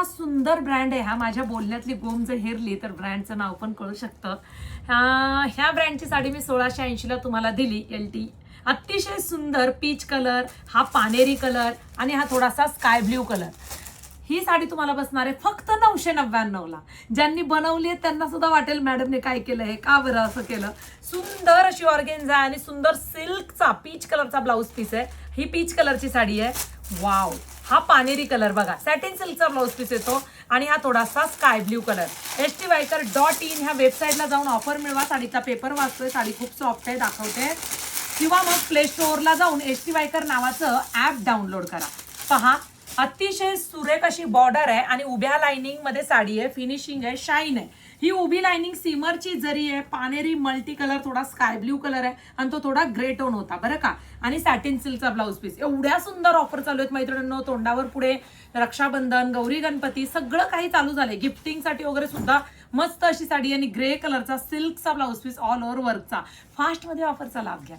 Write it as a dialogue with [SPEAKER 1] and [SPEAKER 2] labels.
[SPEAKER 1] इतका सुंदर ब्रँड आहे हा. माझ्या बोलण्यातली गोम जर हेरली तर ब्रँडचं नाव पण कळू शकतं. ह्या ब्रँडची साडी मी 1680ला तुम्हाला दिली. LT अतिशय सुंदर पीच कलर, हा पानेरी कलर आणि हा थोडासा स्काय ब्ल्यू कलर. ही साडी तुम्हाला बसणार आहे फक्त 999ला. ज्यांनी बनवली आहे त्यांना सुद्धा वाटेल मॅडमने काय केलं आहे, का बरं असं केलं. सुंदर अशी ऑर्गेन्झा आणि सुंदर सिल्कचा पीच कलरचा ब्लाऊज पीस आहे. ही पीच कलरची साडी आहे. वाव, हा पानेरी कलर बघा, सॅटिन सिल्कचा ब्लाऊज पीस येतो आणि हा थोडासा स्काय ब्ल्यू कलर. htviker.in ह्या वेबसाईटला जाऊन ऑफर मिळवा. साडीचा पेपर वाचतोय, साडी खूप सॉफ्ट आहे, दाखवते. किंवा मग प्ले स्टोअरला जाऊन htviker नावाचं ऍप डाउनलोड करा. पहा, अतिशय सुरेख अशी बॉर्डर आहे आणि उभ्या लाइनिंग मध्ये साडी आहे. फिनिशिंग आहे, शाईन आहे. ही उभी लाइनिंग सिमरची जरी आहे. पानेरी मल्टी कलर, थोडा स्काय ब्ल्यू कलर आहे आणि तो थोडा ग्रे टोन होता बरं का. आणि सॅटिन सिल्कचा ब्लाऊज पीस. एवढ्या सुंदर ऑफर चालू आहेत मैत्रिणींनो. तोंडावर पुढे रक्षाबंधन, गौरी गणपती सगळं काही चालू झालंय. गिफ्टिंगसाठी वगैरे सुद्धा मस्त अशी साडी आणि ग्रे कलरचा सिल्कचा ब्लाऊज पीस ऑल ओव्हर वर्कचा. फास्ट मध्ये ऑफरचा लाभ घ्या.